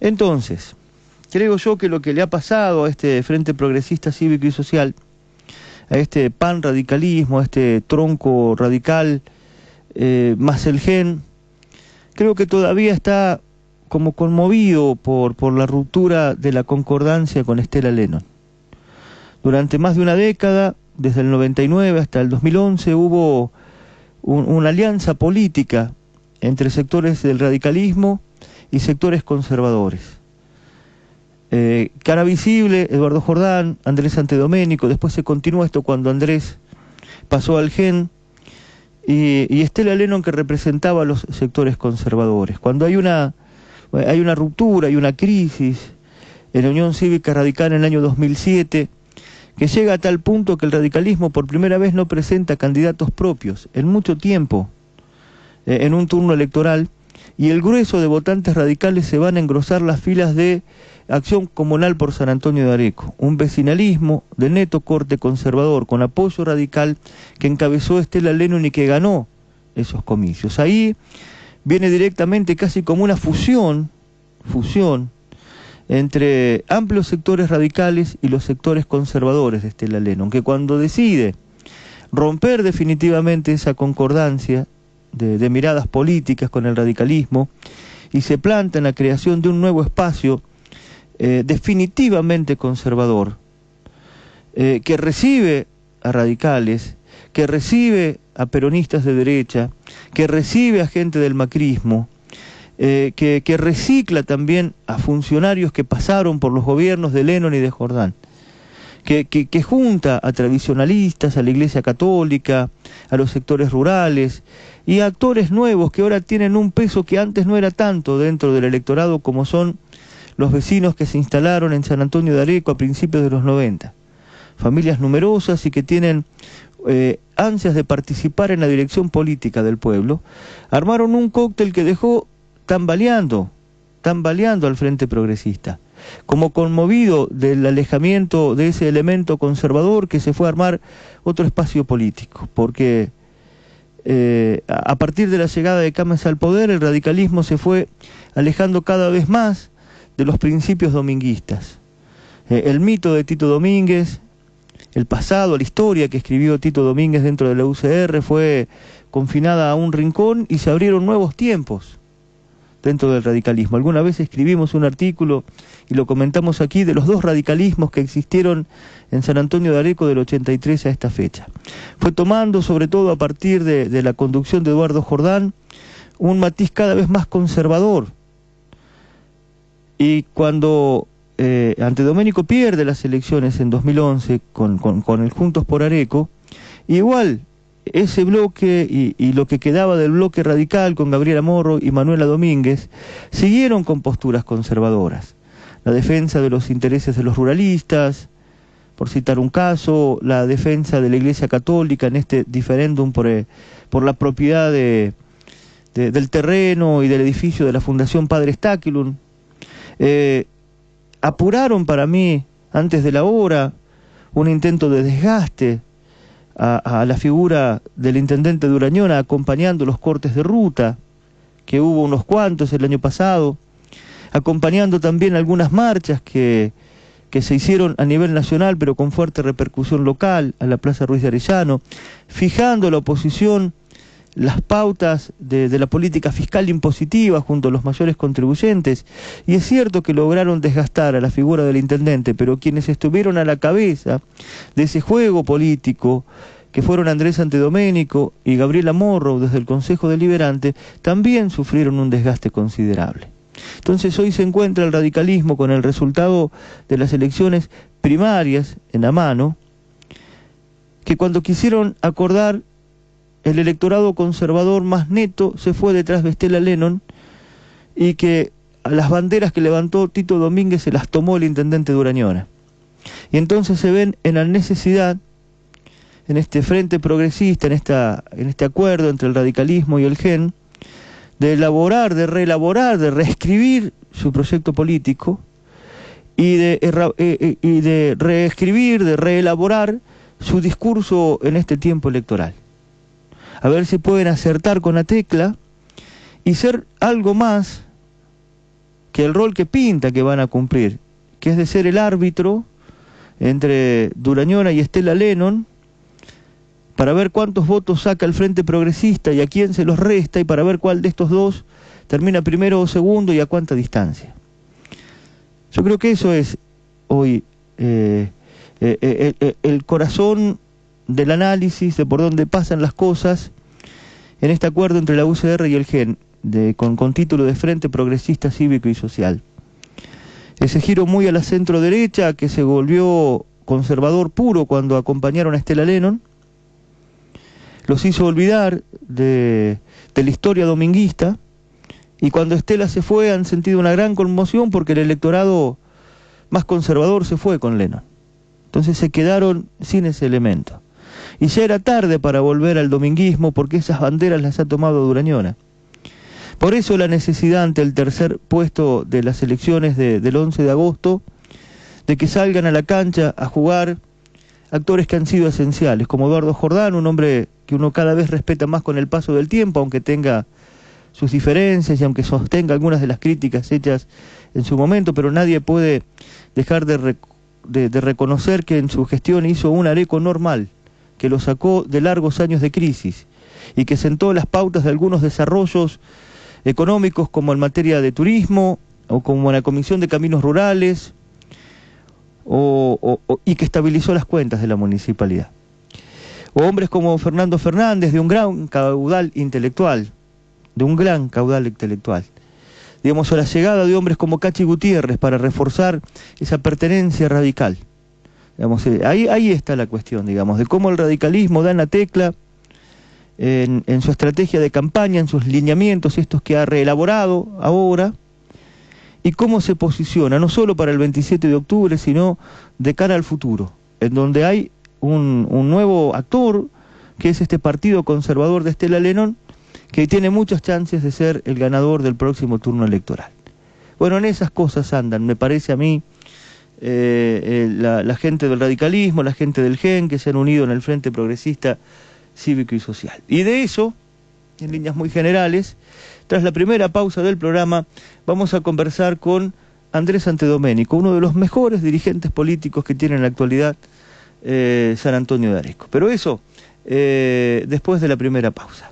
Entonces, creo yo que lo que le ha pasado a este Frente Progresista Cívico y Social, a este pan radicalismo, a este tronco radical, más el GEN, creo que todavía está como conmovido por la ruptura de la concordancia con Estela Lennon. Durante más de una década, desde el 99 hasta el 2011, hubo una alianza política entre sectores del radicalismo y sectores conservadores. Cara visible, Eduardo Jordán, Andrés Santedoménico, después se continuó esto cuando Andrés pasó al GEN, y Estela Lennon, que representaba a los sectores conservadores. Cuando hay una ruptura, hay una crisis en la Unión Cívica Radical en el año 2007, que llega a tal punto que el radicalismo por primera vez no presenta candidatos propios en mucho tiempo, en un turno electoral, y el grueso de votantes radicales se van a engrosar las filas de Acción Comunal por San Antonio de Areco, un vecinalismo de neto corte conservador con apoyo radical que encabezó Estela Lennon y que ganó esos comicios. Ahí viene directamente casi como una fusión entre amplios sectores radicales y los sectores conservadores de Estela Lennon, que cuando decide romper definitivamente esa concordancia de miradas políticas con el radicalismo y se planta en la creación de un nuevo espacio definitivamente conservador, que recibe a radicales, que recibe a peronistas de derecha, que recibe a gente del macrismo, que recicla también a funcionarios que pasaron por los gobiernos de Lennon y de Jordán, que junta a tradicionalistas, a la Iglesia Católica, a los sectores rurales y a actores nuevos que ahora tienen un peso que antes no era tanto dentro del electorado, como son los vecinos que se instalaron en San Antonio de Areco a principios de los 90. Familias numerosas y que tienen ansias de participar en la dirección política del pueblo, armaron un cóctel que dejó tambaleando al Frente Progresista, como conmovido del alejamiento de ese elemento conservador, que se fue a armar otro espacio político, porque a partir de la llegada de Cames al poder, el radicalismo se fue alejando cada vez más de los principios dominguistas. El mito de Tito Domínguez, el pasado, la historia que escribió Tito Domínguez dentro de la UCR fue confinada a un rincón y se abrieron nuevos tiempos dentro del radicalismo. Alguna vez escribimos un artículo y lo comentamos aquí de los dos radicalismos que existieron en San Antonio de Areco del 83 a esta fecha. Fue tomando, sobre todo a partir de la conducción de Eduardo Jordán, un matiz cada vez más conservador. Y cuando Santedoménico pierde las elecciones en 2011 con el Juntos por Areco, igual ese bloque y lo que quedaba del bloque radical con Gabriela Morro y Manuela Domínguez siguieron con posturas conservadoras. La defensa de los intereses de los ruralistas, por citar un caso, la defensa de la Iglesia Católica en este diferéndum por la propiedad del terreno y del edificio de la Fundación Padre Stackelum. Apuraron para mí, antes de la hora, un intento de desgaste a la figura del intendente de Urañona, acompañando los cortes de ruta, que hubo unos cuantos el año pasado, acompañando también algunas marchas que se hicieron a nivel nacional, pero con fuerte repercusión local, a la Plaza Ruiz de Arellano, fijando la oposición las pautas de la política fiscal impositiva junto a los mayores contribuyentes, y es cierto que lograron desgastar a la figura del intendente, pero quienes estuvieron a la cabeza de ese juego político, que fueron Andrés Santedoménico y Gabriela Morro desde el Consejo Deliberante, también sufrieron un desgaste considerable. Entonces hoy se encuentra el radicalismo con el resultado de las elecciones primarias en la mano, que cuando quisieron acordar, el electorado conservador más neto se fue detrás de Estela Lennon, y que a las banderas que levantó Tito Domínguez se las tomó el intendente de Urañona. Y entonces se ven en la necesidad, en este frente progresista, en este acuerdo entre el radicalismo y el GEN, de elaborar, de reelaborar, de reescribir su proyecto político y de reescribir, de reelaborar su discurso en este tiempo electoral. A ver si pueden acertar con la tecla y ser algo más que el rol que pinta que van a cumplir, que es de ser el árbitro entre Durañona y Estela Lennon, para ver cuántos votos saca el Frente Progresista y a quién se los resta, y para ver cuál de estos dos termina primero o segundo y a cuánta distancia. Yo creo que eso es hoy el corazón del análisis de por dónde pasan las cosas en este acuerdo entre la UCR y el GEN, con título de Frente Progresista Cívico y Social. Ese giro muy a la centro derecha, que se volvió conservador puro cuando acompañaron a Estela Lennon, los hizo olvidar de la historia dominguista, y cuando Estela se fue han sentido una gran conmoción porque el electorado más conservador se fue con Lennon. Entonces se quedaron sin ese elemento. Y ya era tarde para volver al dominguismo, porque esas banderas las ha tomado Durañona. Por eso la necesidad ante el tercer puesto de las elecciones del 11 de agosto, de que salgan a la cancha a jugar actores que han sido esenciales, como Eduardo Jordán, un hombre que uno cada vez respeta más con el paso del tiempo, aunque tenga sus diferencias y aunque sostenga algunas de las críticas hechas en su momento, pero nadie puede dejar de reconocer que en su gestión hizo un Areco normal, que lo sacó de largos años de crisis y que sentó las pautas de algunos desarrollos económicos, como en materia de turismo o como en la Comisión de Caminos Rurales, y que estabilizó las cuentas de la municipalidad. O hombres como Fernando Fernández, de un gran caudal intelectual, digamos, a la llegada de hombres como Cachi Gutiérrez para reforzar esa pertenencia radical. Digamos, ahí está la cuestión, digamos, de cómo el radicalismo da en la tecla en su estrategia de campaña, en sus lineamientos, estos que ha reelaborado ahora, y cómo se posiciona, no solo para el 27 de octubre, sino de cara al futuro, en donde hay un nuevo actor, que es este partido conservador de Estela Lennon, que tiene muchas chances de ser el ganador del próximo turno electoral. Bueno, en esas cosas andan, me parece a mí, la gente del radicalismo, la gente del GEN, que se han unido en el Frente Progresista Cívico y Social. Y de eso, en líneas muy generales, tras la primera pausa del programa, vamos a conversar con Andrés Santedoménico, uno de los mejores dirigentes políticos que tiene en la actualidad San Antonio de Areco. Pero eso, después de la primera pausa.